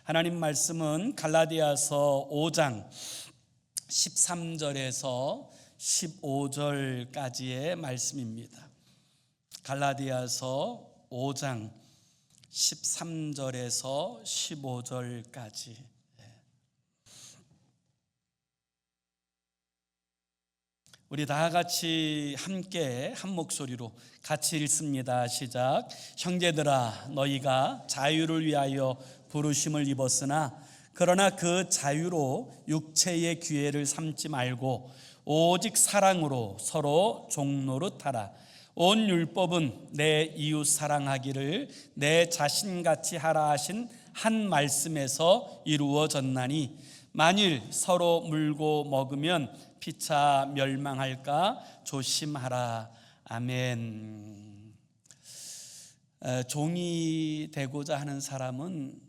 하나님 말씀은 갈라디아서 5장 13절에서 15절까지의 말씀입니다. 갈라디아서 5장 13절에서 15절까지. 우리 다 같이 함께 한 목소리로 같이 읽습니다. 시작. 형제들아, 너희가 자유를 위하여 부르심을 입었으나 그러나 그 자유로 육체의 기회를 삼지 말고 오직 사랑으로 서로 종노릇하라. 온 율법은 내 이웃 사랑하기를 내 자신같이 하라 하신 한 말씀에서 이루어졌나니 만일 서로 물고 먹으면 피차 멸망할까 조심하라. 아멘. 종이 되고자 하는 사람은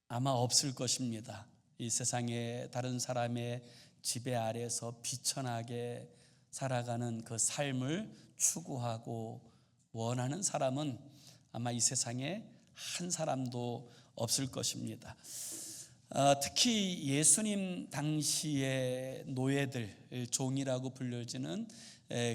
아마 없을 것입니다. 이 세상에 다른 사람의 지배 아래서 비천하게 살아가는 그 삶을 추구하고 원하는 사람은 아마 이 세상에 한 사람도 없을 것입니다. 특히 예수님 당시의 노예들, 종이라고 불려지는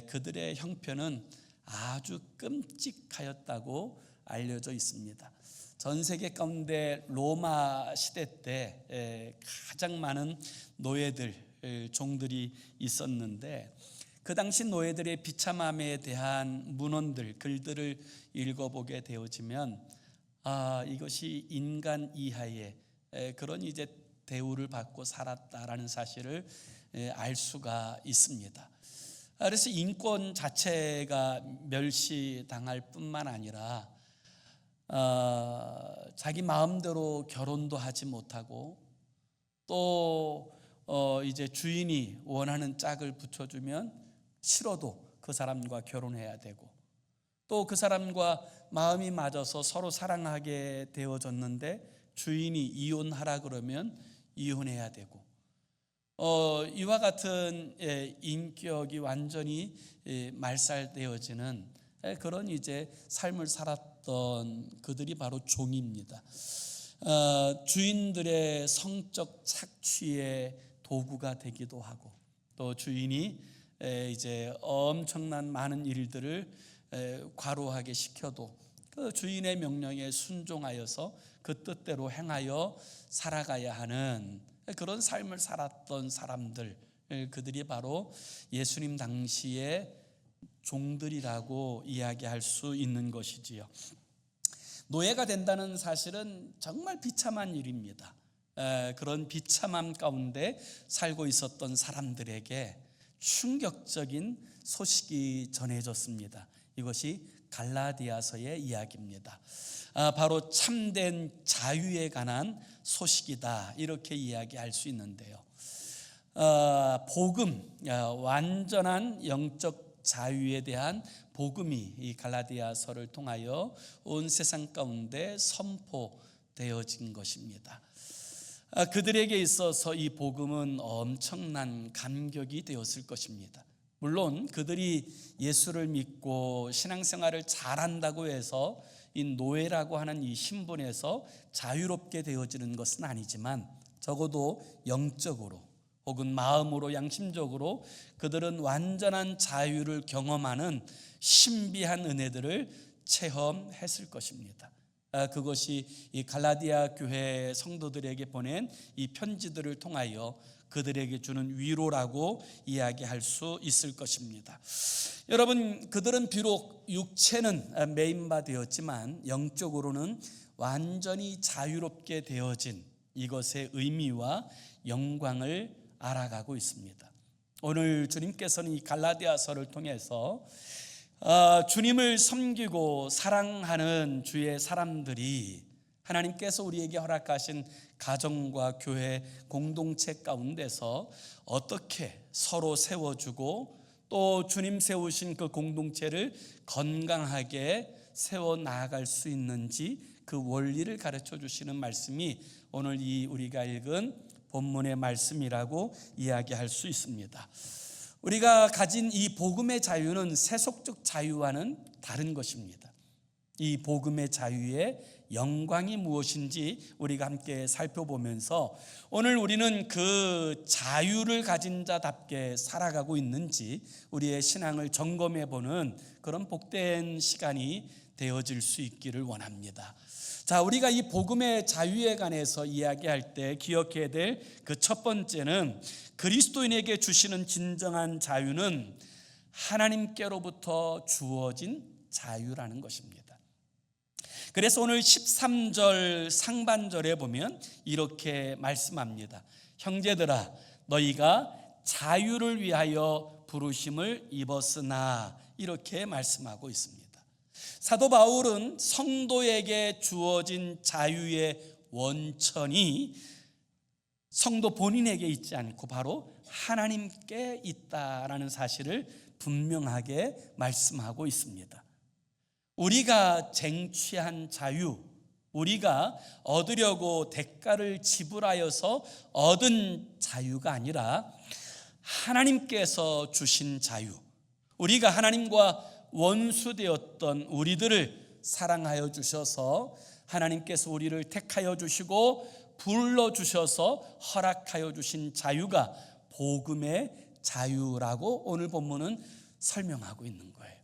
그들의 형편은 아주 끔찍하였다고 알려져 있습니다. 전 세계 가운데 로마 시대 때 가장 많은 노예들, 종들이 있었는데 그 당시 노예들의 비참함에 대한 문헌들, 글들을 읽어보게 되어지면 이것이 인간 이하의 그런 이제 대우를 받고 살았다라는 사실을 알 수가 있습니다. 그래서 인권 자체가 멸시당할 뿐만 아니라 자기 마음대로 결혼도 하지 못하고 또 이제 주인이 원하는 짝을 붙여주면 싫어도 그 사람과 결혼해야 되고 또 그 사람과 마음이 맞아서 서로 사랑하게 되어졌는데 주인이 이혼하라 그러면 이혼해야 되고 이와 같은 인격이 완전히 말살되어지는 그런 이제 삶을 살았던 그들이 바로 종입니다. 주인들의 성적 착취의 도구가 되기도 하고 또 주인이 이제 엄청난 많은 일들을 과로하게 시켜도 그 주인의 명령에 순종하여서 그 뜻대로 행하여 살아가야 하는 그런 삶을 살았던 사람들, 그들이 바로 예수님 당시의 종들이라고 이야기할 수 있는 것이지요. 노예가 된다는 사실은 정말 비참한 일입니다. 그런 비참함 가운데 살고 있었던 사람들에게 충격적인 소식이 전해졌습니다. 이것이 갈라디아서의 이야기입니다. 바로 참된 자유에 관한 소식이다, 이렇게 이야기할 수 있는데요. 복음, 완전한 영적 자유에 대한 복음이 이 갈라디아서를 통하여 온 세상 가운데 선포되어진 것입니다. 그들에게 있어서 이 복음은 엄청난 감격이 되었을 것입니다. 물론 그들이 예수를 믿고 신앙생활을 잘한다고 해서 이 노예라고 하는 이 신분에서 자유롭게 되어지는 것은 아니지만 적어도 영적으로 혹은 마음으로 양심적으로 그들은 완전한 자유를 경험하는 신비한 은혜들을 체험했을 것입니다. 그것이 이 갈라디아 교회 성도들에게 보낸 이 편지들을 통하여 그들에게 주는 위로라고 이야기할 수 있을 것입니다. 여러분, 그들은 비록 육체는 매임바 되었지만 영적으로는 완전히 자유롭게 되어진 이것의 의미와 영광을 알아가고 있습니다. 오늘 주님께서는 이 갈라디아서를 통해서 주님을 섬기고 사랑하는 주의 사람들이 하나님께서 우리에게 허락하신 가정과 교회 공동체 가운데서 어떻게 서로 세워주고 또 주님 세우신 그 공동체를 건강하게 세워나갈 수 있는지 그 원리를 가르쳐 주시는 말씀이 오늘 이 우리가 읽은 본문의 말씀이라고 이야기할 수 있습니다. 우리가 가진 이 복음의 자유는 세속적 자유와는 다른 것입니다. 이 복음의 자유의 영광이 무엇인지 우리가 함께 살펴보면서 오늘 우리는 그 자유를 가진 자답게 살아가고 있는지 우리의 신앙을 점검해 보는 그런 복된 시간이 되어질 수 있기를 원합니다. 자, 우리가 이 복음의 자유에 관해서 이야기할 때 기억해야 될 그 첫 번째는 그리스도인에게 주시는 진정한 자유는 하나님께로부터 주어진 자유라는 것입니다. 그래서 오늘 13절 상반절에 보면 이렇게 말씀합니다. 형제들아, 너희가 자유를 위하여 부르심을 입었으나, 이렇게 말씀하고 있습니다. 사도 바울은 성도에게 주어진 자유의 원천이 성도 본인에게 있지 않고 바로 하나님께 있다라는 사실을 분명하게 말씀하고 있습니다. 우리가 쟁취한 자유, 우리가 얻으려고 대가를 지불하여서 얻은 자유가 아니라 하나님께서 주신 자유, 우리가 하나님과 원수되었던 우리들을 사랑하여 주셔서 하나님께서 우리를 택하여 주시고 불러주셔서 허락하여 주신 자유가 복음의 자유라고 오늘 본문은 설명하고 있는 거예요.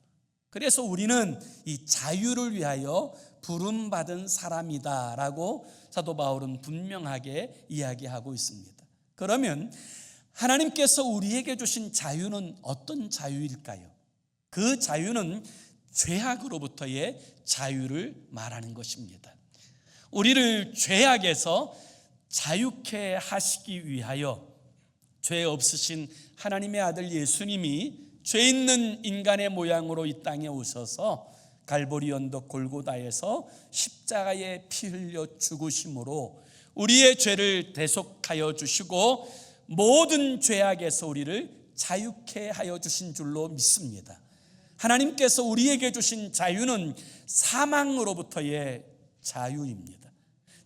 그래서 우리는 이 자유를 위하여 부름받은 사람이다라고 사도 바울은 분명하게 이야기하고 있습니다. 그러면 하나님께서 우리에게 주신 자유는 어떤 자유일까요? 그 자유는 죄악으로부터의 자유를 말하는 것입니다. 우리를 죄악에서 자유케 하시기 위하여 죄 없으신 하나님의 아들 예수님이 죄 있는 인간의 모양으로 이 땅에 오셔서 갈보리 언덕 골고다에서 십자가에 피 흘려 죽으심으로 우리의 죄를 대속하여 주시고 모든 죄악에서 우리를 자유케 하여 주신 줄로 믿습니다. 하나님께서 우리에게 주신 자유는 사망으로부터의 자유입니다.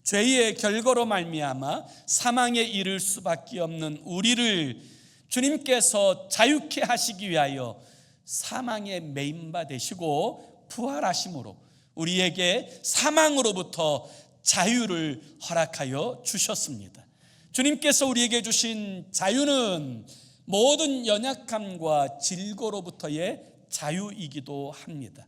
죄의 결과로 말미암아 사망에 이를 수밖에 없는 우리를 주님께서 자유케 하시기 위하여 사망에 매인 바 되시고 부활하심으로 우리에게 사망으로부터 자유를 허락하여 주셨습니다. 주님께서 우리에게 주신 자유는 모든 연약함과 질고로부터의 자유이기도 합니다.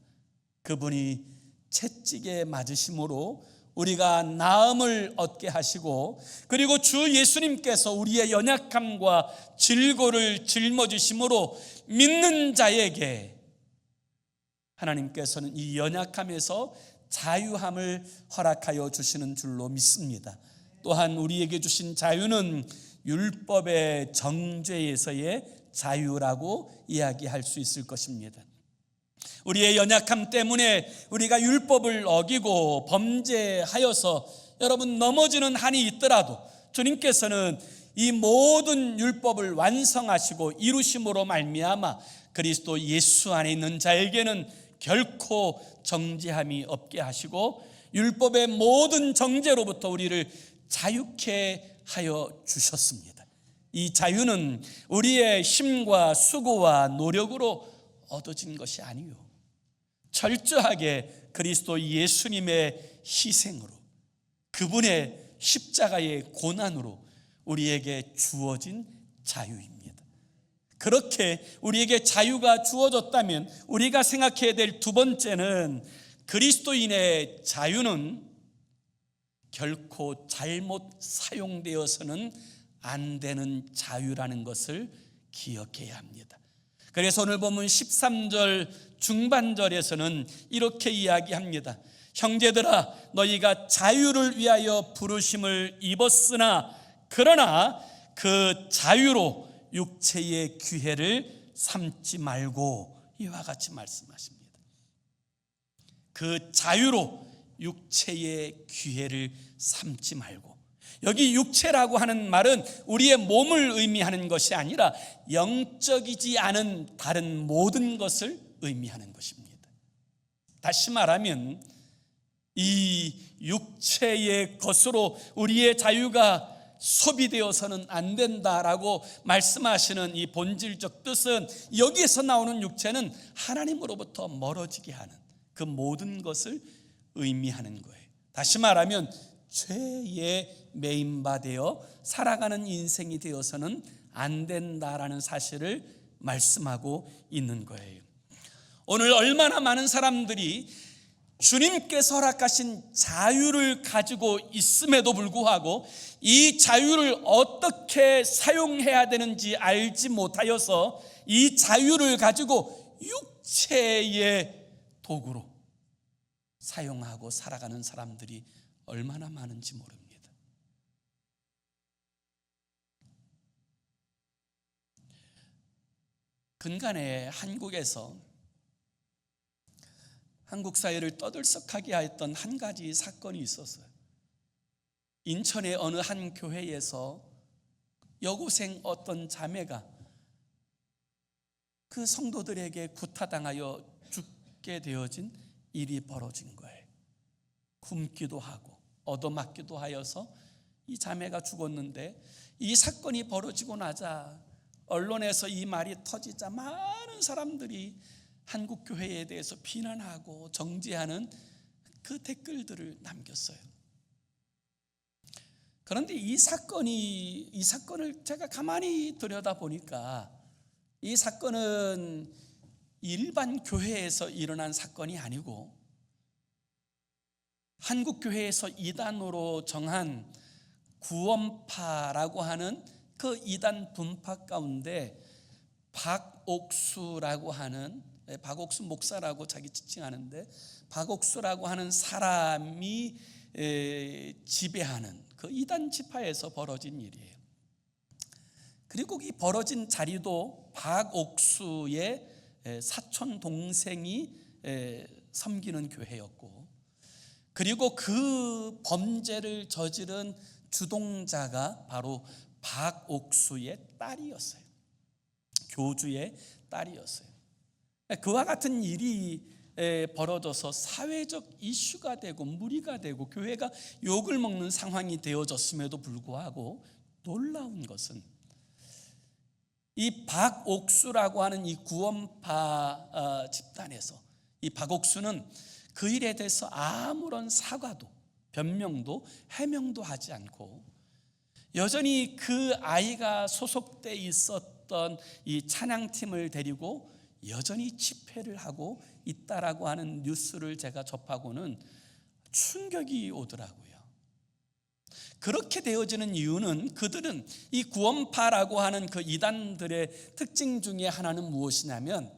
그분이 채찍에 맞으심으로 우리가 나음을 얻게 하시고, 그리고 주 예수님께서 우리의 연약함과 질고를 짊어지심으로 믿는 자에게 하나님께서는 이 연약함에서 자유함을 허락하여 주시는 줄로 믿습니다. 또한 우리에게 주신 자유는 율법의 정죄에서의 자유라고 이야기할 수 있을 것입니다. 우리의 연약함 때문에 우리가 율법을 어기고 범죄하여서 여러분 넘어지는 한이 있더라도 주님께서는 이 모든 율법을 완성하시고 이루심으로 말미암아 그리스도 예수 안에 있는 자에게는 결코 정죄함이 없게 하시고 율법의 모든 정죄로부터 우리를 자유케 하여 주셨습니다. 이 자유는 우리의 힘과 수고와 노력으로 얻어진 것이 아니요, 철저하게 그리스도 예수님의 희생으로, 그분의 십자가의 고난으로 우리에게 주어진 자유입니다. 그렇게 우리에게 자유가 주어졌다면 우리가 생각해야 될 두 번째는 그리스도인의 자유는 결코 잘못 사용되어서는 안 되는 자유라는 것을 기억해야 합니다. 그래서 오늘 보면 13절 중반절에서는 이렇게 이야기합니다. 형제들아, 너희가 자유를 위하여 부르심을 입었으나 그러나 그 자유로 육체의 기회를 삼지 말고, 이와 같이 말씀하십니다. 그 자유로 육체의 기회를 삼지 말고, 여기 육체라고 하는 말은 우리의 몸을 의미하는 것이 아니라 영적이지 않은 다른 모든 것을 의미하는 것입니다. 다시 말하면 이 육체의 것으로 우리의 자유가 소비되어서는 안 된다라고 말씀하시는 이 본질적 뜻은, 여기에서 나오는 육체는 하나님으로부터 멀어지게 하는 그 모든 것을 의미하는 거예요. 다시 말하면 죄의 메인바되어 살아가는 인생이 되어서는 안 된다라는 사실을 말씀하고 있는 거예요. 오늘 얼마나 많은 사람들이 주님께서 허락하신 자유를 가지고 있음에도 불구하고 이 자유를 어떻게 사용해야 되는지 알지 못하여서 이 자유를 가지고 육체의 도구로 사용하고 살아가는 사람들이 얼마나 많은지 모릅니다. 근간에 한국에서 한국 사회를 떠들썩하게 하였던 한 가지 사건이 있었어요. 인천의 어느 한 교회에서 여고생 어떤 자매가 그 성도들에게 구타당하여 죽게 되어진 일이 벌어진 거예요. 굶기도 하고 얻어맞기도 하여서 이 자매가 죽었는데, 이 사건이 벌어지고 나자 언론에서 이 말이 터지자 많은 사람들이 한국 교회에 대해서 비난하고 정죄하는 그 댓글들을 남겼어요. 그런데 이 사건을 제가 가만히 들여다보니까 이 사건은 일반 교회에서 일어난 사건이 아니고 한국 교회에서 이단으로 정한 구원파라고 하는 그 이단 분파 가운데 박옥수라고 하는, 박옥수 목사라고 자기 지칭하는데, 박옥수라고 하는 사람이 지배하는 그 이단 지파에서 벌어진 일이에요. 그리고 이 벌어진 자리도 박옥수의 사촌 동생이 섬기는 교회였고, 그리고 그 범죄를 저지른 주동자가 바로 박옥수의 딸이었어요. 교주의 딸이었어요. 그와 같은 일이 벌어져서 사회적 이슈가 되고 무리가 되고 교회가 욕을 먹는 상황이 되어졌음에도 불구하고 놀라운 것은 이 박옥수라고 하는 이 구원파 집단에서 이 박옥수는 그 일에 대해서 아무런 사과도 변명도 해명도 하지 않고 여전히 그 아이가 소속돼 있었던 이 찬양팀을 데리고 여전히 집회를 하고 있다라고 하는 뉴스를 제가 접하고는 충격이 오더라고요. 그렇게 되어지는 이유는 그들은 이 구원파라고 하는 그 이단들의 특징 중에 하나는 무엇이냐면,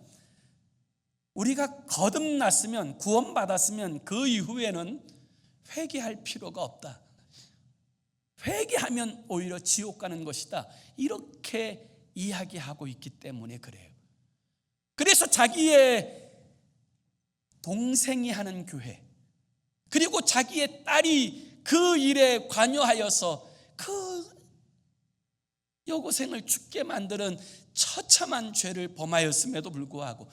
우리가 거듭났으면, 구원받았으면 그 이후에는 회개할 필요가 없다, 회개하면 오히려 지옥 가는 것이다, 이렇게 이야기하고 있기 때문에 그래요. 그래서 자기의 동생이 하는 교회, 그리고 자기의 딸이 그 일에 관여하여서 그 여고생을 죽게 만드는 처참한 죄를 범하였음에도 불구하고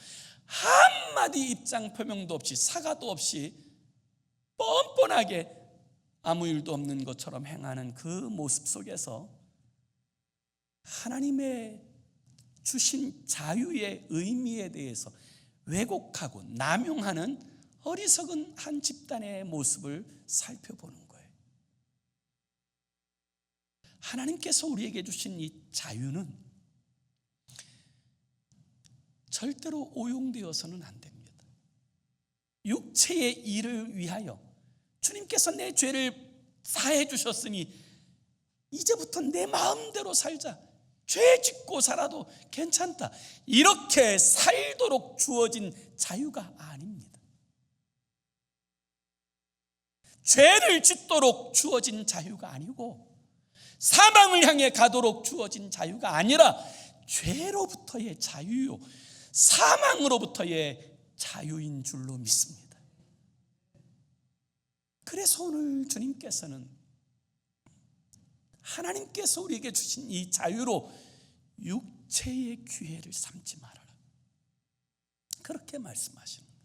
한마디 입장 표명도 없이 사과도 없이 뻔뻔하게 아무 일도 없는 것처럼 행하는 그 모습 속에서 하나님의 주신 자유의 의미에 대해서 왜곡하고 남용하는 어리석은 한 집단의 모습을 살펴보는 거예요. 하나님께서 우리에게 주신 이 자유는 절대로 오용되어서는 안 됩니다. 육체의 일을 위하여 주님께서 내 죄를 사해 주셨으니 이제부터 내 마음대로 살자, 죄 짓고 살아도 괜찮다, 이렇게 살도록 주어진 자유가 아닙니다. 죄를 짓도록 주어진 자유가 아니고 사망을 향해 가도록 주어진 자유가 아니라 죄로부터의 자유요, 사망으로부터의 자유인 줄로 믿습니다. 그래서 오늘 주님께서는 하나님께서 우리에게 주신 이 자유로 육체의 기회를 삼지 말아라, 그렇게 말씀하시는 거예요.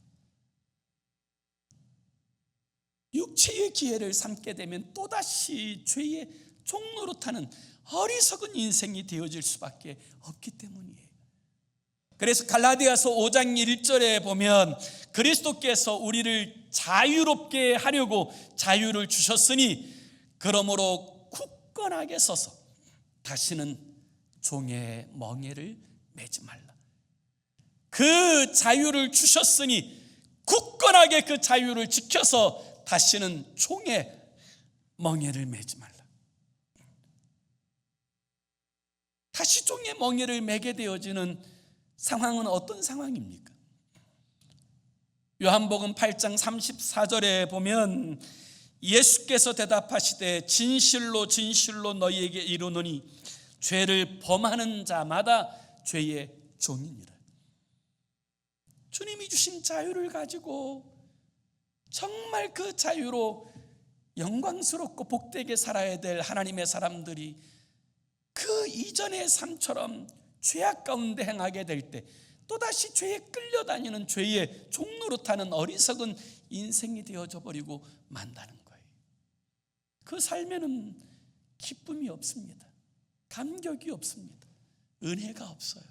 육체의 기회를 삼게 되면 또다시 죄의 종노릇하는 어리석은 인생이 되어질 수밖에 없기 때문이에요. 그래서 갈라디아서 5장 1절에 보면 그리스도께서 우리를 자유롭게 하려고 자유를 주셨으니 그러므로 굳건하게 서서 다시는 종의 멍에를 매지 말라. 그 자유를 주셨으니 굳건하게 그 자유를 지켜서 다시는 종의 멍에를 매지 말라. 다시 종의 멍에를 매게 되어지는 상황은 어떤 상황입니까? 요한복음 8장 34절에 보면 예수께서 대답하시되 진실로 진실로 너희에게 이르노니 죄를 범하는 자마다 죄의 종이니라. 주님이 주신 자유를 가지고 정말 그 자유로 영광스럽고 복되게 살아야 될 하나님의 사람들이 그 이전의 삶처럼 죄악 가운데 행하게 될 때 또다시 죄에 끌려다니는 죄의 종노릇하는 어리석은 인생이 되어져 버리고 만다는 거예요. 그 삶에는 기쁨이 없습니다. 감격이 없습니다. 은혜가 없어요.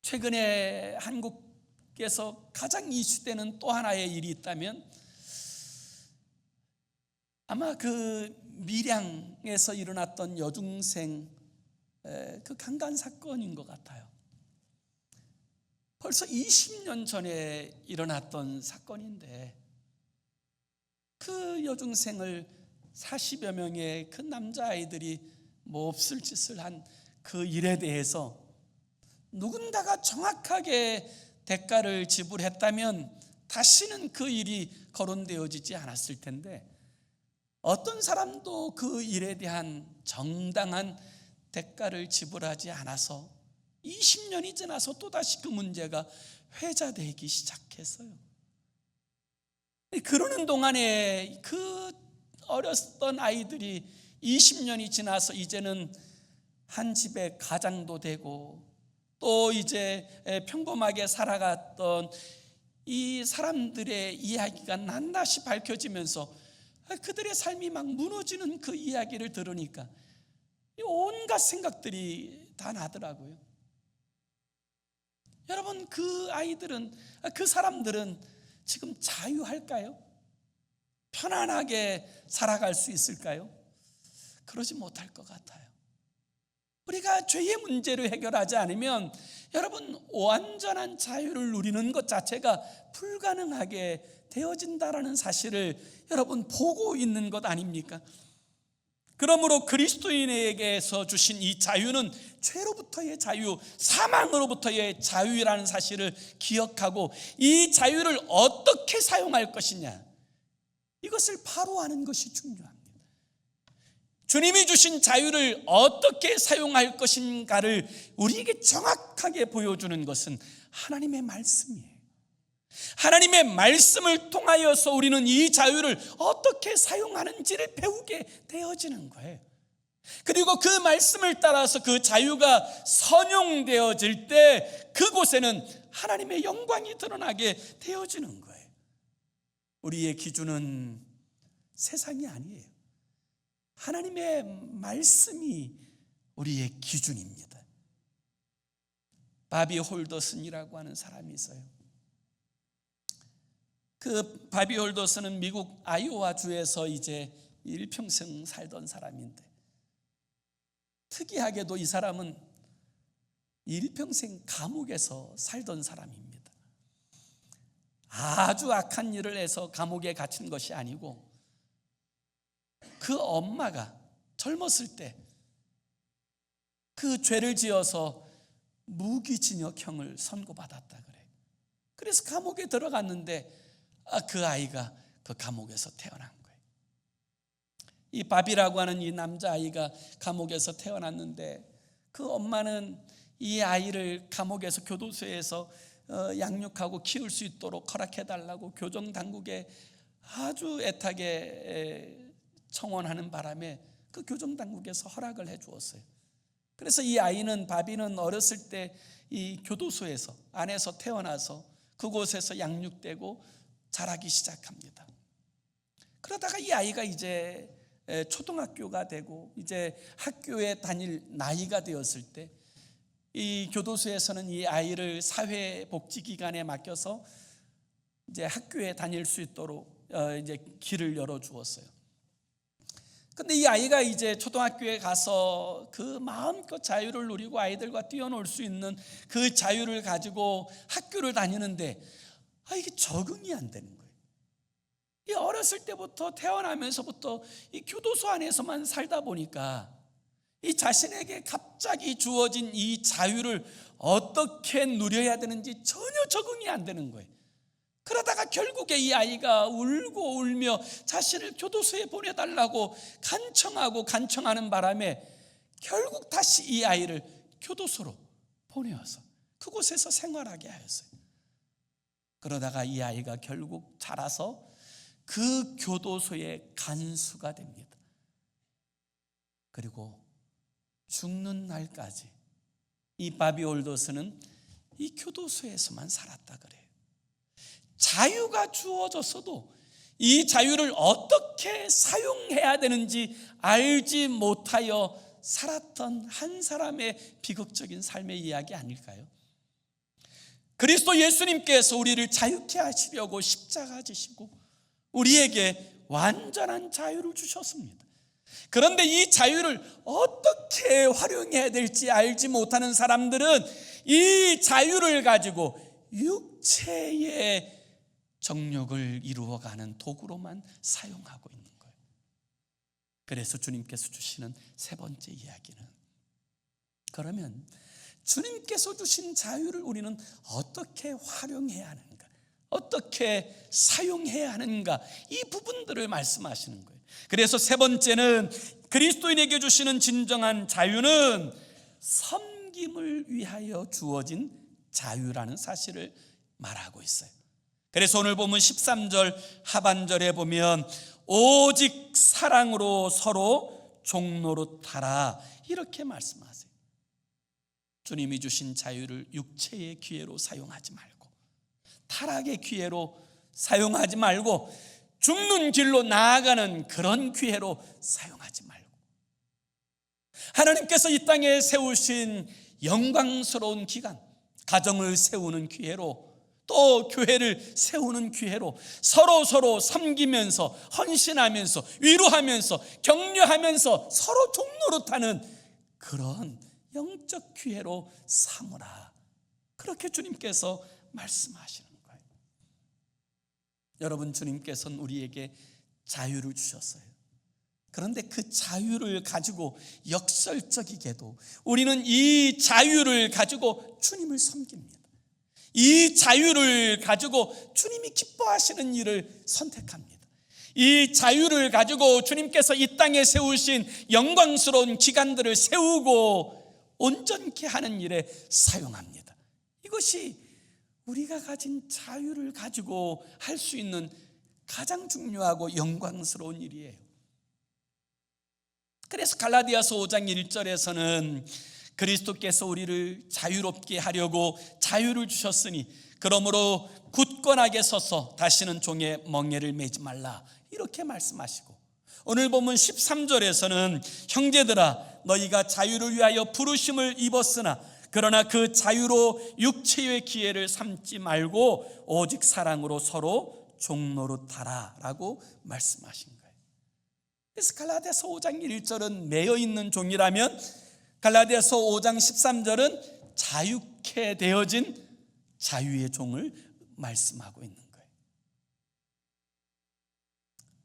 최근에 한국에서 가장 이슈되는 또 하나의 일이 있다면 아마 그 밀양에서 일어났던 여중생 그 강간 사건인 것 같아요. 벌써 20년 전에 일어났던 사건인데 그 여중생을 40여 명의 그 남자아이들이 몹쓸 짓을 한 그 일에 대해서 누군가가 정확하게 대가를 지불했다면 다시는 그 일이 거론되어지지 않았을 텐데 어떤 사람도 그 일에 대한 정당한 대가를 지불하지 않아서 20년이 지나서 또다시 그 문제가 회자되기 시작했어요. 그러는 동안에 그 어렸던 아이들이 20년이 지나서 이제는 한 집의 가장도 되고 또 이제 평범하게 살아갔던 이 사람들의 이야기가 낱낱이 밝혀지면서 그들의 삶이 막 무너지는 그 이야기를 들으니까 온갖 생각들이 다 나더라고요. 여러분, 그 아이들은, 그 사람들은 지금 자유할까요? 편안하게 살아갈 수 있을까요? 그러지 못할 것 같아요. 우리가 죄의 문제를 해결하지 않으면 여러분 완전한 자유를 누리는 것 자체가 불가능하게 되어진다라는 사실을 여러분 보고 있는 것 아닙니까? 그러므로 그리스도인에게서 주신 이 자유는 죄로부터의 자유, 사망으로부터의 자유라는 사실을 기억하고 이 자유를 어떻게 사용할 것이냐, 이것을 바로 아는 것이 중요합니다. 주님이 주신 자유를 어떻게 사용할 것인가를 우리에게 정확하게 보여주는 것은 하나님의 말씀이에요. 하나님의 말씀을 통하여서 우리는 이 자유를 어떻게 사용하는지를 배우게 되어지는 거예요. 그리고 그 말씀을 따라서 그 자유가 선용되어질 때 그곳에는 하나님의 영광이 드러나게 되어지는 거예요. 우리의 기준은 세상이 아니에요. 하나님의 말씀이 우리의 기준입니다. 바비 홀더슨이라고 하는 사람이 있어요. 그 바비 홀더슨은 미국 아이오와 주에서 이제 일평생 살던 사람인데 특이하게도 이 사람은 일평생 감옥에서 살던 사람입니다. 아주 악한 일을 해서 감옥에 갇힌 것이 아니고 그 엄마가 젊었을 때 그 죄를 지어서 무기징역형을 선고받았다 그래요. 그래서 감옥에 들어갔는데 그 아이가 그 감옥에서 태어난 거예요. 이 바비라고 하는 이 남자아이가 감옥에서 태어났는데 그 엄마는 이 아이를 감옥에서 교도소에서 양육하고 키울 수 있도록 허락해달라고 교정당국에 아주 애타게 청원하는 바람에 그 교정당국에서 허락을 해 주었어요. 그래서 이 아이는 바비는 어렸을 때 이 교도소에서 안에서 태어나서 그곳에서 양육되고 자라기 시작합니다. 그러다가 이 아이가 이제 초등학교가 되고 이제 학교에 다닐 나이가 되었을 때 이 교도소에서는 이 아이를 사회복지기관에 맡겨서 이제 학교에 다닐 수 있도록 이제 길을 열어 주었어요. 근데 이 아이가 이제 초등학교에 가서 그 마음껏 자유를 누리고 아이들과 뛰어놀 수 있는 그 자유를 가지고 학교를 다니는데 이게 적응이 안 되는 거예요. 이 어렸을 때부터 태어나면서부터 이 교도소 안에서만 살다 보니까 이 자신에게 갑자기 주어진 이 자유를 어떻게 누려야 되는지 전혀 적응이 안 되는 거예요. 그러다가 결국에 이 아이가 울고 울며 자신을 교도소에 보내달라고 간청하는 바람에 결국 다시 이 아이를 교도소로 보내어서 그곳에서 생활하게 하였어요. 그러다가 이 아이가 결국 자라서 그 교도소의 간수가 됩니다. 그리고 죽는 날까지 이 바비 올더스는 이 교도소에서만 살았다 그래요. 자유가 주어졌어도 이 자유를 어떻게 사용해야 되는지 알지 못하여 살았던 한 사람의 비극적인 삶의 이야기 아닐까요? 그리스도 예수님께서 우리를 자유케 하시려고 십자가 지시고 우리에게 완전한 자유를 주셨습니다. 그런데 이 자유를 어떻게 활용해야 될지 알지 못하는 사람들은 이 자유를 가지고 육체의 정욕을 이루어가는 도구로만 사용하고 있는 거예요. 그래서 주님께서 주시는 세 번째 이야기는, 그러면 주님께서 주신 자유를 우리는 어떻게 활용해야 하는가, 어떻게 사용해야 하는가, 이 부분들을 말씀하시는 거예요. 그래서 세 번째는 그리스도인에게 주시는 진정한 자유는 섬김을 위하여 주어진 자유라는 사실을 말하고 있어요. 그래서 오늘 보면 13절 하반절에 보면 오직 사랑으로 서로 종노릇하라 이렇게 말씀하세요. 주님이 주신 자유를 육체의 기회로 사용하지 말고, 타락의 기회로 사용하지 말고, 죽는 길로 나아가는 그런 기회로 사용하지 말고, 하나님께서 이 땅에 세우신 영광스러운 기간, 가정을 세우는 기회로, 또 교회를 세우는 기회로 서로 섬기면서 헌신하면서 위로하면서 격려하면서 서로 종노릇하는 그런 영적 기회로 삼으라, 그렇게 주님께서 말씀하시는 거예요. 여러분, 주님께서는 우리에게 자유를 주셨어요. 그런데 그 자유를 가지고 역설적이게도 우리는 이 자유를 가지고 주님을 섬깁니다. 이 자유를 가지고 주님이 기뻐하시는 일을 선택합니다. 이 자유를 가지고 주님께서 이 땅에 세우신 영광스러운 기관들을 세우고 온전케 하는 일에 사용합니다. 이것이 우리가 가진 자유를 가지고 할 수 있는 가장 중요하고 영광스러운 일이에요. 그래서 갈라디아서 5장 1절에서는 그리스도께서 우리를 자유롭게 하려고 자유를 주셨으니 그러므로 굳건하게 서서 다시는 종의 멍에를 매지 말라 이렇게 말씀하시고, 오늘 보면 13절에서는 형제들아 너희가 자유를 위하여 부르심을 입었으나 그러나 그 자유로 육체의 기회를 삼지 말고 오직 사랑으로 서로 종노릇하라 라고 말씀하신 거예요. 그래서 갈라디아서 5장 1절은 매여있는 종이라면 갈라디아서 5장 13절은 자유케 되어진 자유의 종을 말씀하고 있는 거예요.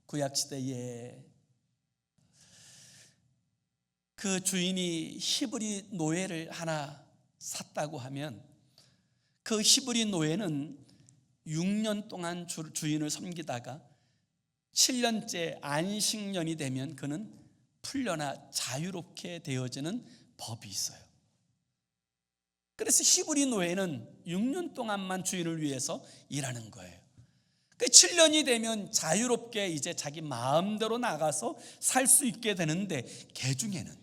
구약시대에 그 주인이 히브리 노예를 하나 샀다고 하면 그 히브리 노예는 6년 동안 주인을 섬기다가 7년째 안식년이 되면 그는 풀려나 자유롭게 되어지는 법이 있어요. 그래서 히브리 노예는 6년 동안만 주인을 위해서 일하는 거예요. 그 7년이 되면 자유롭게 이제 자기 마음대로 나가서 살 수 있게 되는데, 개중에는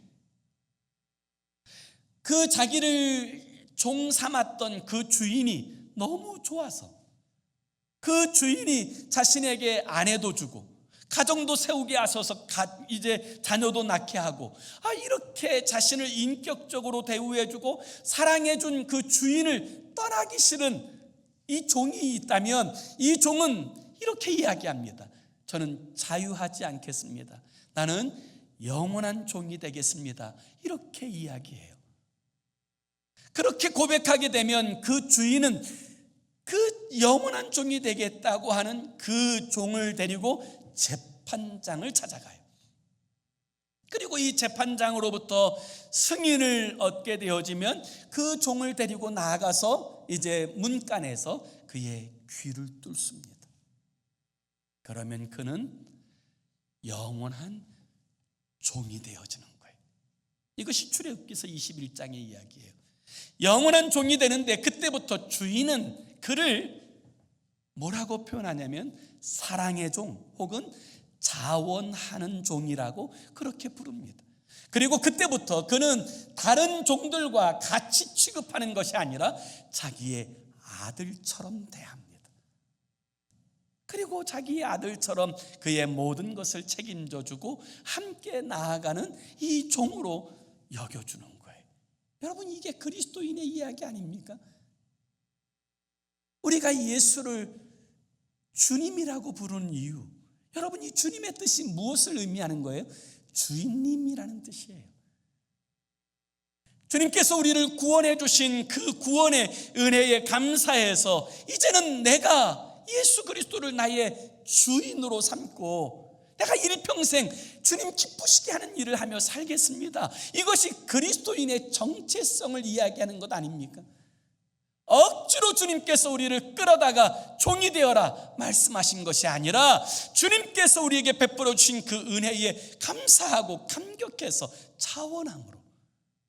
그 자기를 종 삼았던 그 주인이 너무 좋아서 그 주인이 자신에게 아내도 주고 가정도 세우게 하셔서 이제 자녀도 낳게 하고, 이렇게 자신을 인격적으로 대우해주고 사랑해준 그 주인을 떠나기 싫은 이 종이 있다면 이 종은 이렇게 이야기합니다. 저는 자유하지 않겠습니다. 나는 영원한 종이 되겠습니다. 이렇게 이야기해요. 그렇게 고백하게 되면 그 주인은 그 영원한 종이 되겠다고 하는 그 종을 데리고 재판장을 찾아가요. 그리고 이 재판장으로부터 승인을 얻게 되어지면 그 종을 데리고 나아가서 이제 문간에서 그의 귀를 뚫습니다. 그러면 그는 영원한 종이 되어지는 거예요. 이것이 출애굽기서 21장의 이야기예요. 영원한 종이 되는데 그때부터 주인은 그를 뭐라고 표현하냐면 사랑의 종 혹은 자원하는 종이라고 그렇게 부릅니다. 그리고 그때부터 그는 다른 종들과 같이 취급하는 것이 아니라 자기의 아들처럼 대합니다. 그리고 자기의 아들처럼 그의 모든 것을 책임져 주고 함께 나아가는 이 종으로 여겨주는 거예요. 여러분, 이게 그리스도인의 이야기 아닙니까? 우리가 예수를 주님이라고 부르는 이유, 여러분, 이 주님의 뜻이 무엇을 의미하는 거예요? 주인님이라는 뜻이에요. 주님께서 우리를 구원해 주신 그 구원의 은혜에 감사해서 이제는 내가 예수 그리스도를 나의 주인으로 삼고 내가 일평생 주님 기쁘시게 하는 일을 하며 살겠습니다. 이것이 그리스도인의 정체성을 이야기하는 것 아닙니까? 억지로 주님께서 우리를 끌어다가 종이 되어라 말씀하신 것이 아니라 주님께서 우리에게 베풀어 주신 그 은혜에 감사하고 감격해서 차원함으로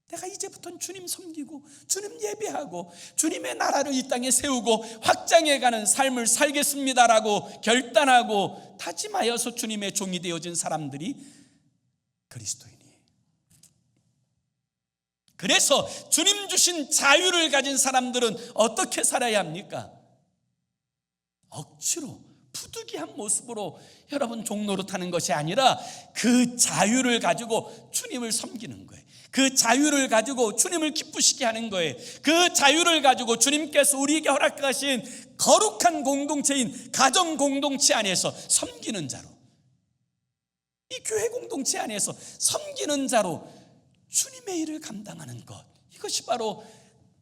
내가 이제부터는 주님 섬기고 주님 예배하고 주님의 나라를 이 땅에 세우고 확장해가는 삶을 살겠습니다라고 결단하고 다짐하여서 주님의 종이 되어진 사람들이 그리스도인이에요. 그래서 주님 주신 자유를 가진 사람들은 어떻게 살아야 합니까? 억지로 부득이한 모습으로 여러분 종노릇하는 것이 아니라 그 자유를 가지고 주님을 섬기는 거예요. 그 자유를 가지고 주님을 기쁘시게 하는 거예요. 그 자유를 가지고 주님께서 우리에게 허락하신 거룩한 공동체인 가정 공동체 안에서 섬기는 자로, 이 교회 공동체 안에서 섬기는 자로 주님의 일을 감당하는 것, 이것이 바로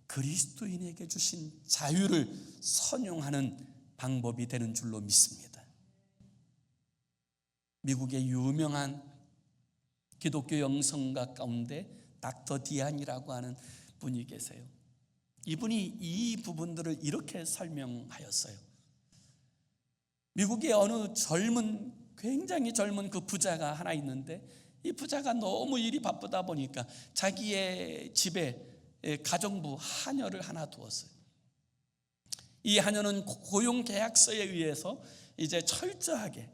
그리스도인에게 주신 자유를 선용하는 방법이 되는 줄로 믿습니다. 미국의 유명한 기독교 영성가 가운데 닥터 디안이라고 하는 분이 계세요. 이분이 이 부분들을 이렇게 설명하였어요. 미국의 어느 굉장히 젊은 그 부자가 하나 있는데 이 부자가 너무 일이 바쁘다 보니까 자기의 집에 가정부 하녀를 하나 두었어요. 이 하녀는 고용계약서에 의해서 이제 철저하게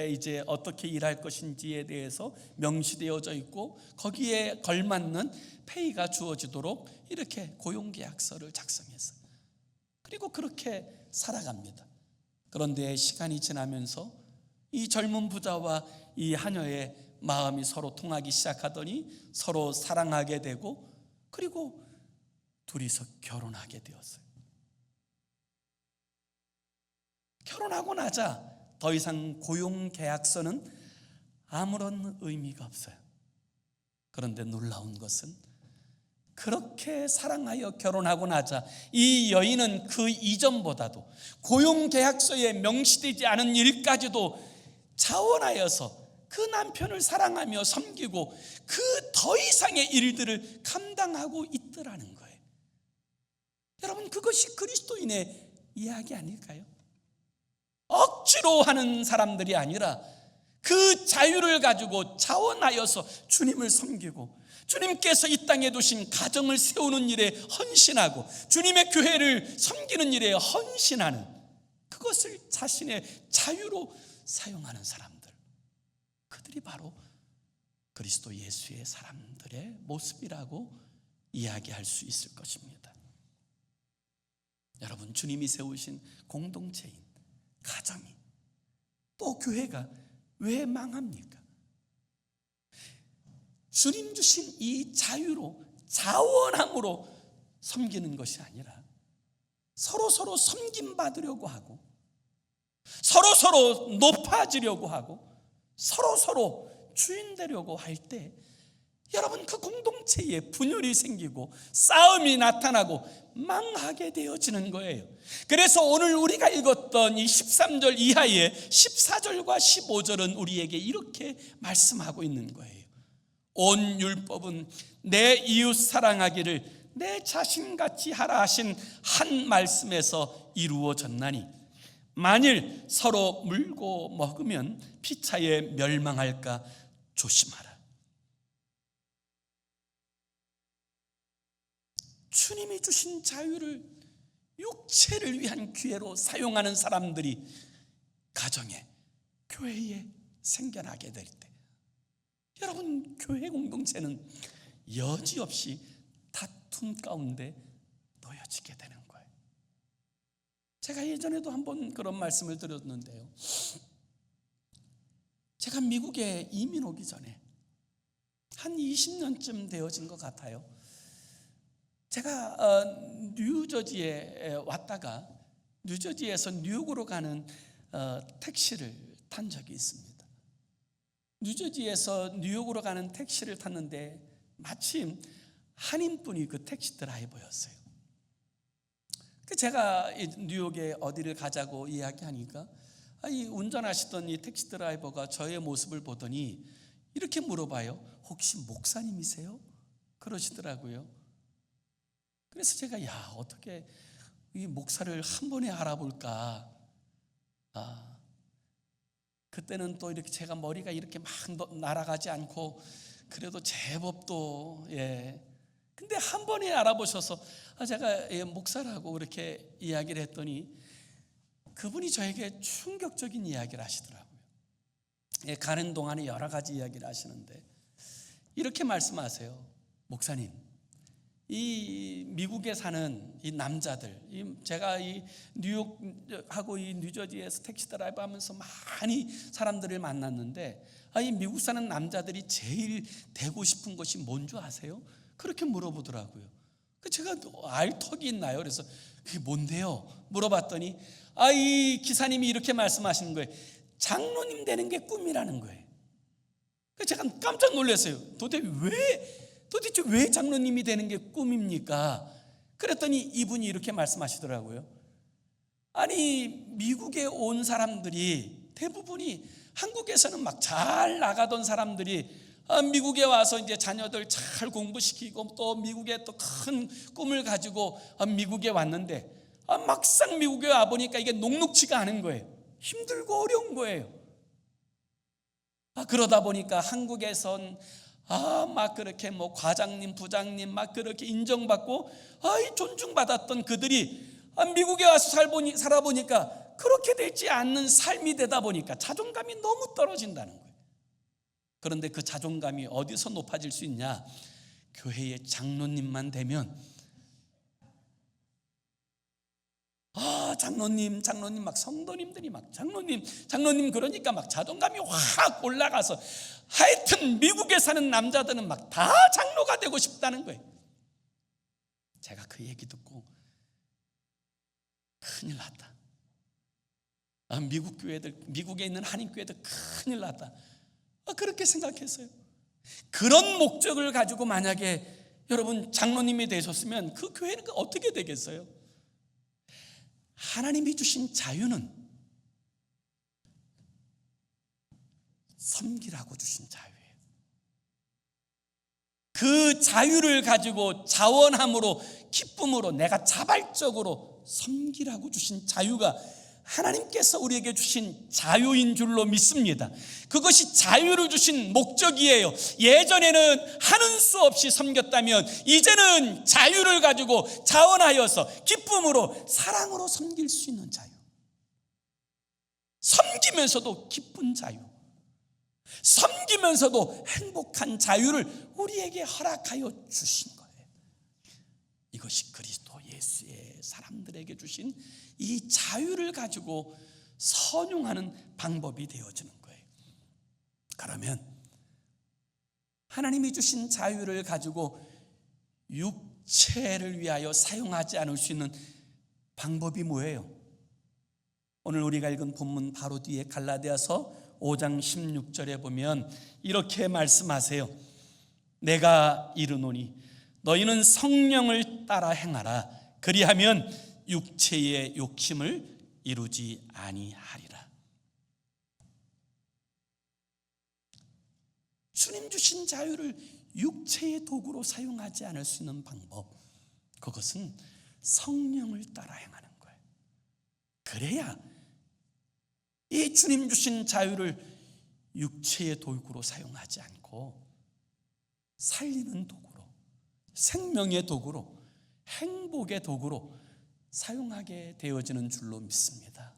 이제 어떻게 일할 것인지에 대해서 명시되어져 있고 거기에 걸맞는 페이가 주어지도록 이렇게 고용계약서를 작성했어요. 그리고 그렇게 살아갑니다. 그런데 시간이 지나면서 이 젊은 부자와 이 하녀의 마음이 서로 통하기 시작하더니 서로 사랑하게 되고 그리고 둘이서 결혼하게 되었어요. 결혼하고 나자 더 이상 고용계약서는 아무런 의미가 없어요. 그런데 놀라운 것은 그렇게 사랑하여 결혼하고 나자 이 여인은 그 이전보다도 고용계약서에 명시되지 않은 일까지도 자원하여서 그 남편을 사랑하며 섬기고 그 더 이상의 일들을 감당하고 있더라는 거예요. 여러분, 그것이 그리스도인의 이야기 아닐까요? 억지로 하는 사람들이 아니라 그 자유를 가지고 자원하여서 주님을 섬기고 주님께서 이 땅에 두신 가정을 세우는 일에 헌신하고 주님의 교회를 섬기는 일에 헌신하는, 그것을 자신의 자유로 사용하는 사람들, 그들이 바로 그리스도 예수의 사람들의 모습이라고 이야기할 수 있을 것입니다. 여러분, 주님이 세우신 공동체인 가정이 또 교회가 왜 망합니까? 주님 주신 이 자유로 자원함으로 섬기는 것이 아니라 서로 섬김받으려고 하고 서로 높아지려고 하고 서로 주인 되려고 할 때 여러분 그 공동체에 분열이 생기고 싸움이 나타나고 망하게 되어지는 거예요. 그래서 오늘 우리가 읽었던 이 13절 이하의 14절과 15절은 우리에게 이렇게 말씀하고 있는 거예요. 온 율법은 내 이웃 사랑하기를 내 자신같이 하라 하신 한 말씀에서 이루어졌나니 만일 서로 물고 먹으면 피차에 멸망할까 조심하라. 주님이 주신 자유를 육체를 위한 기회로 사용하는 사람들이 가정에, 교회에 생겨나게 될 때 여러분 교회 공동체는 여지없이 다툼 가운데 놓여지게 되는 거예요. 제가 예전에도 한번 그런 말씀을 드렸는데요, 제가 미국에 이민 오기 전에 한 20년쯤 되어진 것 같아요. 제가 뉴저지에 왔다가 뉴저지에서 뉴욕으로 가는 택시를 탄 적이 있습니다. 뉴저지에서 뉴욕으로 가는 택시를 탔는데 마침 한인분이 그 택시 드라이버였어요. 제가 뉴욕에 어디를 가자고 이야기하니까 이 운전하시던 이 택시 드라이버가 저의 모습을 보더니 이렇게 물어봐요. 혹시 목사님이세요? 그러시더라고요. 그래서 제가 어떻게 이 목사를 한 번에 알아볼까. 그때는 또 이렇게 제가 머리가 이렇게 막 날아가지 않고 그래도 제법 또 근데 한 번에 알아보셔서 제가 목사라고 그렇게 이야기를 했더니 그분이 저에게 충격적인 이야기를 하시더라고요. 가는 동안에 여러 가지 이야기를 하시는데 이렇게 말씀하세요. 목사님, 이 미국에 사는 이 남자들, 제가 이 뉴욕하고 이 뉴저지에서 택시 드라이브 하면서 많이 사람들을 만났는데 이 미국 사는 남자들이 제일 되고 싶은 것이 뭔 줄 아세요? 그렇게 물어보더라고요. 제가 알 턱이 있나요? 그래서 그게 뭔데요? 물어봤더니 이 기사님이 이렇게 말씀하시는 거예요. 장로님 되는 게 꿈이라는 거예요. 제가 깜짝 놀랐어요. 도대체 왜 장로님이 되는 게 꿈입니까? 그랬더니 이분이 이렇게 말씀하시더라고요. 아니 미국에 온 사람들이 대부분이 한국에서는 막 잘 나가던 사람들이 미국에 와서 이제 자녀들 잘 공부시키고 또 미국에 또 큰 꿈을 가지고 미국에 왔는데 막상 미국에 와 보니까 이게 녹록지가 않은 거예요. 힘들고 어려운 거예요. 그러다 보니까 한국에선 막 그렇게 뭐 과장님, 부장님 막 그렇게 인정받고 존중받았던 그들이 미국에 와서 살아보니까 그렇게 되지 않는 삶이 되다 보니까 자존감이 너무 떨어진다는 거예요. 그런데 그 자존감이 어디서 높아질 수 있냐? 교회의 장로님만 되면 장로님 막 성도님들이 막 장로님 그러니까 막 자존감이 확 올라가서 하여튼 미국에 사는 남자들은 막 다 장로가 되고 싶다는 거예요. 제가 그 얘기 듣고 큰일 났다. 미국 교회들, 미국에 있는 한인 교회들 큰일 났다. 그렇게 생각했어요. 그런 목적을 가지고 만약에 여러분 장로님이 되셨으면 그 교회는 어떻게 되겠어요? 하나님이 주신 자유는 섬기라고 주신 자유예요. 그 자유를 가지고 자원함으로 기쁨으로 내가 자발적으로 섬기라고 주신 자유가 하나님께서 우리에게 주신 자유인 줄로 믿습니다. 그것이 자유를 주신 목적이에요. 예전에는 하는 수 없이 섬겼다면 이제는 자유를 가지고 자원하여서 기쁨으로 사랑으로 섬길 수 있는 자유, 섬기면서도 기쁜 자유, 섬기면서도 행복한 자유를 우리에게 허락하여 주신 거예요. 이것이 그리스도 예수의 사람들에게 주신 이 자유를 가지고 선용하는 방법이 되어지는 거예요. 그러면 하나님이 주신 자유를 가지고 육체를 위하여 사용하지 않을 수 있는 방법이 뭐예요? 오늘 우리가 읽은 본문 바로 뒤에 갈라디아서 5장 16절에 보면 이렇게 말씀하세요. 내가 이르노니 너희는 성령을 따라 행하라. 그리하면 육체의 욕심을 이루지 아니하리라. 주님 주신 자유를 육체의 도구로 사용하지 않을 수 있는 방법, 그것은 성령을 따라 행하는 거예요. 그래야 이 주님 주신 자유를 육체의 도구로 사용하지 않고 살리는 도구로, 생명의 도구로, 행복의 도구로 사용하게 되어지는 줄로 믿습니다.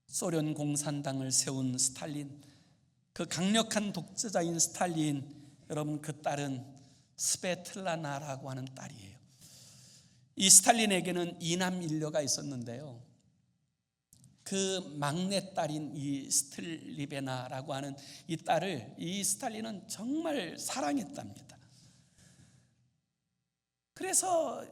소련 공산당을 세운 스탈린, 그 강력한 독재자인 스탈린, 여러분 그 딸은 스베틀라나라고 하는 딸이에요. 이 스탈린에게는 이남 일녀가 있었는데요, 그 막내 딸인 이 스틸리베나라고 하는 이 딸을 이 스탈린은 정말 사랑했답니다. 그래서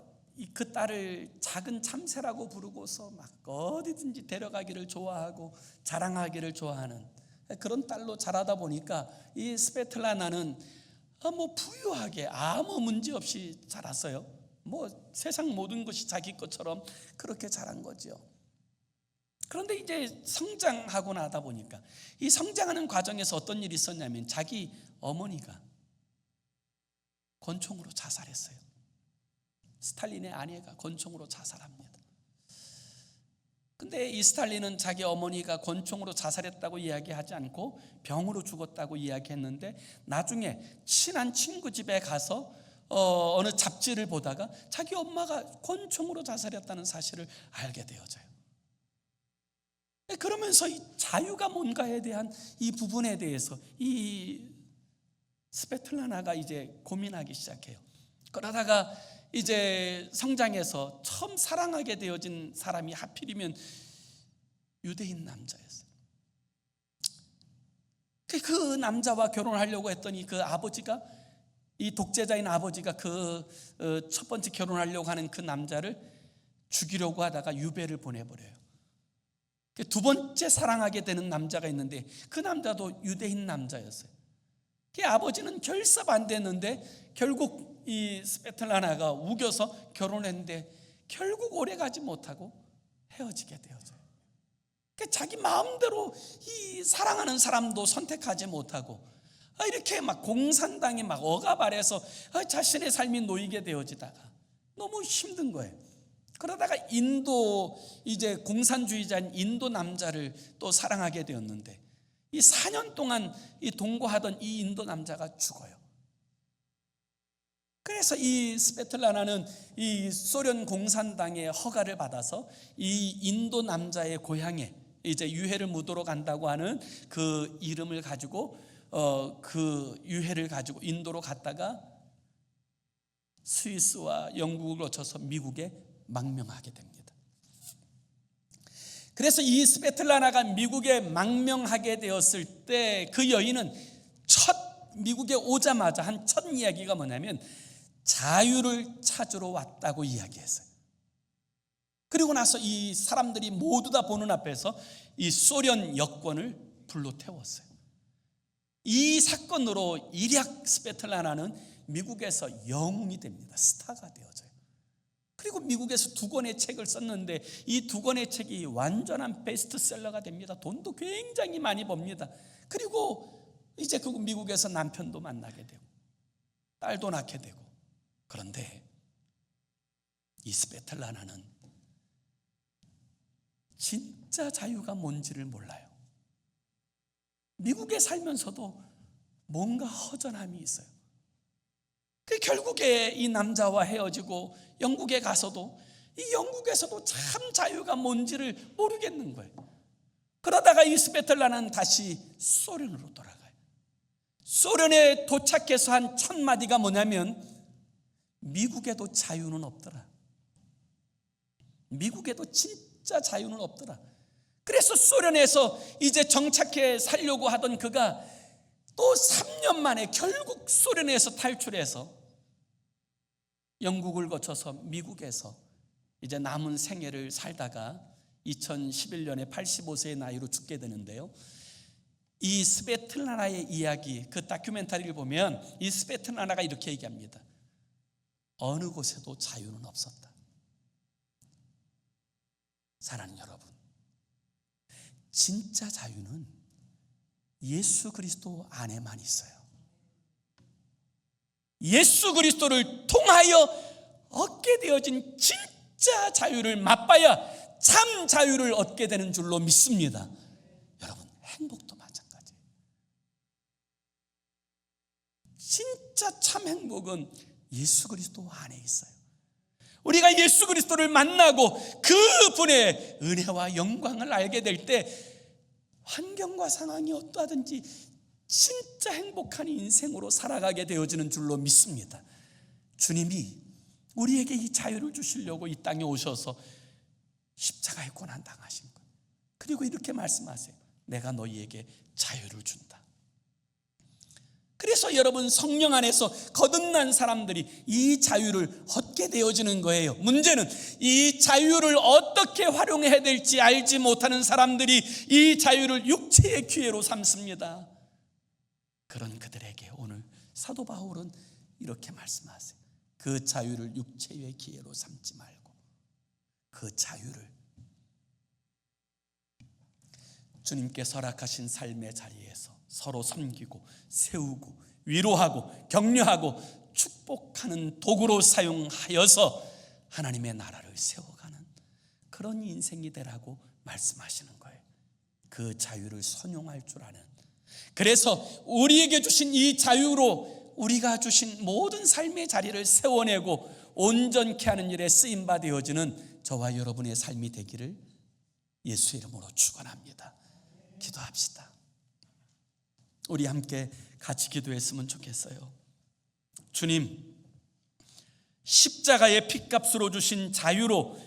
그 딸을 작은 참새라고 부르고서 막 어디든지 데려가기를 좋아하고 자랑하기를 좋아하는 그런 딸로 자라다 보니까 이 스베틀라나는 부유하게 아무 문제 없이 자랐어요. 세상 모든 것이 자기 것처럼 그렇게 자란 거죠. 그런데 이제 성장하고 나다 보니까 이 성장하는 과정에서 어떤 일이 있었냐면 자기 어머니가 권총으로 자살했어요. 스탈린의 아내가 권총으로 자살합니다. 근데 이 스탈린은 자기 어머니가 권총으로 자살했다고 이야기하지 않고 병으로 죽었다고 이야기했는데, 나중에 친한 친구 집에 가서 어느 잡지를 보다가 자기 엄마가 권총으로 자살했다는 사실을 알게 되어져요. 그러면서 이 자유가 뭔가에 대한 이 부분에 대해서 이 스베틀라나가 이제 고민하기 시작해요. 그러다가 이제 성장해서 처음 사랑하게 되어진 사람이 하필이면 유대인 남자였어요. 그 남자와 결혼하려고 했더니 그 아버지가, 이 독재자인 아버지가 그 첫 번째 결혼하려고 하는 그 남자를 죽이려고 하다가 유배를 보내버려요. 두 번째 사랑하게 되는 남자가 있는데 그 남자도 유대인 남자였어요. 그 아버지는 결사 반대했는데 결국 이 스베틀라나가 우겨서 결혼했는데 결국 오래 가지 못하고 헤어지게 되어져요. 자기 마음대로 이 사랑하는 사람도 선택하지 못하고 이렇게 막 공산당에 막 억압아래서 자신의 삶이 놓이게 되어지다가 너무 힘든 거예요. 그러다가 인도 이제 공산주의자인 인도 남자를 또 사랑하게 되었는데 이 4년 동안 이 동거하던 이 인도 남자가 죽어요. 그래서 이 스베틀라나는 이 소련 공산당의 허가를 받아서 이 인도 남자의 고향에 이제 유해를 묻으러 간다고 하는 그 이름을 가지고 그 유해를 가지고 인도로 갔다가 스위스와 영국을 거쳐서 미국에 망명하게 됩니다. 그래서 이 스베틀라나가 미국에 망명하게 되었을 때 그 여인은 미국에 오자마자 한 첫 이야기가 뭐냐면 자유를 찾으러 왔다고 이야기했어요. 그리고 나서 이 사람들이 모두 다 보는 앞에서 이 소련 여권을 불로 태웠어요. 이 사건으로 이리악 스베틀라나는 미국에서 영웅이 됩니다. 스타가 되어져요. 그리고 미국에서 2권의 책을 썼는데 이 2권의 책이 완전한 베스트셀러가 됩니다. 돈도 굉장히 많이 법니다. 그리고 이제 그 미국에서 남편도 만나게 되고 딸도 낳게 되고. 그런데 이 스베틀라나는 진짜 자유가 뭔지를 몰라요. 미국에 살면서도 뭔가 허전함이 있어요. 결국에 이 남자와 헤어지고 영국에 가서도 이 영국에서도 참 자유가 뭔지를 모르겠는 거예요. 그러다가 이 스베틀라나는 다시 소련으로 돌아가요. 소련에 도착해서 한 첫 마디가 뭐냐면 미국에도 자유는 없더라. 미국에도 진짜 자유는 없더라. 그래서 소련에서 이제 정착해 살려고 하던 그가 또 3년 만에 결국 소련에서 탈출해서 영국을 거쳐서 미국에서 이제 남은 생애를 살다가 2011년에 85세의 나이로 죽게 되는데요. 이 스베틀라나의 이야기, 그 다큐멘터리를 보면 이 스베틀라나가 이렇게 얘기합니다. 어느 곳에도 자유는 없었다. 사랑하는 여러분, 진짜 자유는 예수 그리스도 안에만 있어요. 예수 그리스도를 통하여 얻게 되어진 진짜 자유를 맛봐야 참 자유를 얻게 되는 줄로 믿습니다. 여러분, 행복도 마찬가지예요. 진짜 참 행복은 예수 그리스도 안에 있어요. 우리가 예수 그리스도를 만나고 그분의 은혜와 영광을 알게 될 때 환경과 상황이 어떠하든지 진짜 행복한 인생으로 살아가게 되어지는 줄로 믿습니다. 주님이 우리에게 이 자유를 주시려고 이 땅에 오셔서 십자가에 고난당하신 거예요. 그리고 이렇게 말씀하세요. 내가 너희에게 자유를 준다. 그래서 여러분, 성령 안에서 거듭난 사람들이 이 자유를 얻게 되어지는 거예요. 문제는 이 자유를 어떻게 활용해야 될지 알지 못하는 사람들이 이 자유를 육체의 기회로 삼습니다. 그런 그들에게 오늘 사도 바울은 이렇게 말씀하세요. 그 자유를 육체의 기회로 삼지 말고 그 자유를 주님께서 허락하신 삶의 자리에서 서로 섬기고 세우고 위로하고 격려하고 축복하는 도구로 사용하여서 하나님의 나라를 세워가는 그런 인생이 되라고 말씀하시는 거예요. 그 자유를 선용할 줄 아는, 그래서 우리에게 주신 이 자유로 우리가 주신 모든 삶의 자리를 세워내고 온전케 하는 일에 쓰임바 되어지는 저와 여러분의 삶이 되기를 예수 이름으로 축원합니다. 기도합시다. 우리 함께 같이 기도했으면 좋겠어요. 주님, 십자가의 핏값으로 주신 자유로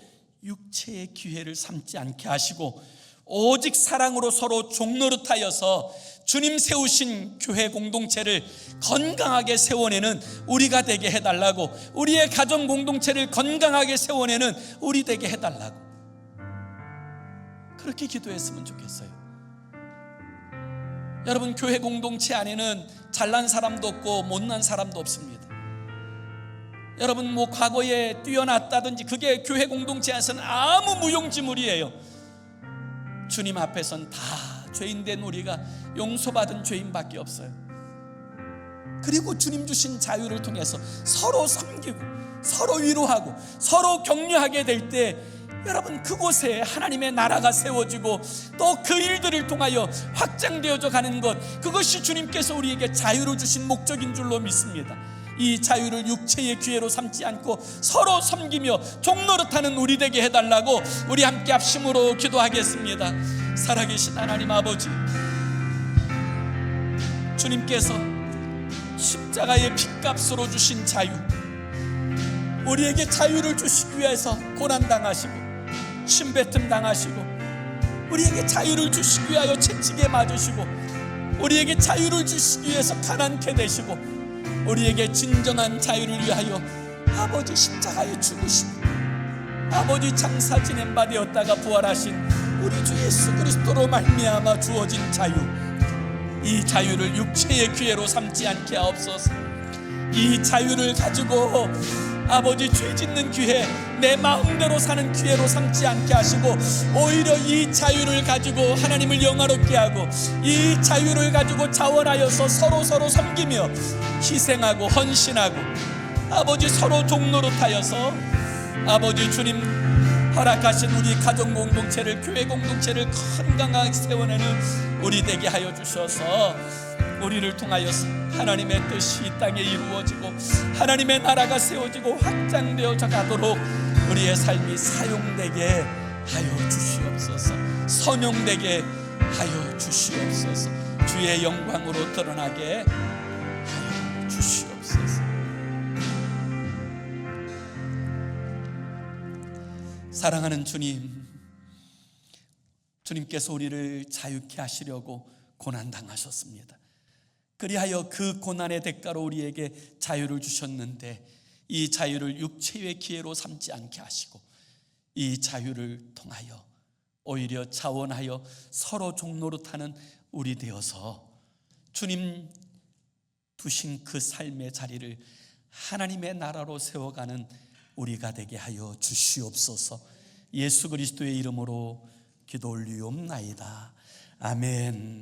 육체의 기회를 삼지 않게 하시고 오직 사랑으로 서로 종노릇하여서 주님 세우신 교회 공동체를 건강하게 세워내는 우리가 되게 해달라고, 우리의 가정 공동체를 건강하게 세워내는 우리 되게 해달라고 그렇게 기도했으면 좋겠어요. 여러분, 교회 공동체 안에는 잘난 사람도 없고 못난 사람도 없습니다. 여러분, 과거에 뛰어났다든지 그게 교회 공동체에서는 아무 무용지물이에요. 주님 앞에선 다 죄인된 우리가 용서받은 죄인밖에 없어요. 그리고 주님 주신 자유를 통해서 서로 섬기고 서로 위로하고 서로 격려하게 될 때 여러분, 그곳에 하나님의 나라가 세워지고 또 그 일들을 통하여 확장되어져 가는 것, 그것이 주님께서 우리에게 자유를 주신 목적인 줄로 믿습니다. 이 자유를 육체의 기회로 삼지 않고 서로 섬기며 종노릇하는 우리 되게 해달라고 우리 함께 합심으로 기도하겠습니다. 살아계신 하나님 아버지, 주님께서 십자가의 핏값으로 주신 자유, 우리에게 자유를 주시기 위해서 고난당하시고 침뱉음 당하시고 우리에게 자유를 주시기 위하여 채찍에 맞으시고 우리에게 자유를 주시기 위해서 가난케 되시고 우리에게 진정한 자유를 위하여 아버지 십자가에 죽으시고 아버지 장사 지낸 바 되었다가 부활하신 우리 주 예수 그리스도로 말미암아 주어진 자유, 이 자유를 육체의 기회로 삼지 않게 하옵소서. 이 자유를 가지고 아버지 죄 짓는 기회, 내 마음대로 사는 기회로 삼지 않게 하시고 오히려 이 자유를 가지고 하나님을 영화롭게 하고 이 자유를 가지고 자원하여서 서로 섬기며 희생하고 헌신하고 아버지 서로 종노릇하여서 아버지 주님 허락하신 우리 가정 공동체를, 교회 공동체를 건강하게 세워내는 우리 되게 하여 주셔서 우리를 통하여서 하나님의 뜻이 이 땅에 이루어지고 하나님의 나라가 세워지고 확장되어져 가도록 우리의 삶이 사용되게 하여 주시옵소서. 선용되게 하여 주시옵소서. 주의 영광으로 드러나게 하여 주시옵소서. 사랑하는 주님, 주님께서 우리를 자유케 하시려고 고난당하셨습니다. 그리하여 그 고난의 대가로 우리에게 자유를 주셨는데 이 자유를 육체의 기회로 삼지 않게 하시고 이 자유를 통하여 오히려 자원하여 서로 종로로 타는 우리 되어서 주님 두신 그 삶의 자리를 하나님의 나라로 세워가는 우리가 되게 하여 주시옵소서. 예수 그리스도의 이름으로 기도 올리옵나이다. 아멘.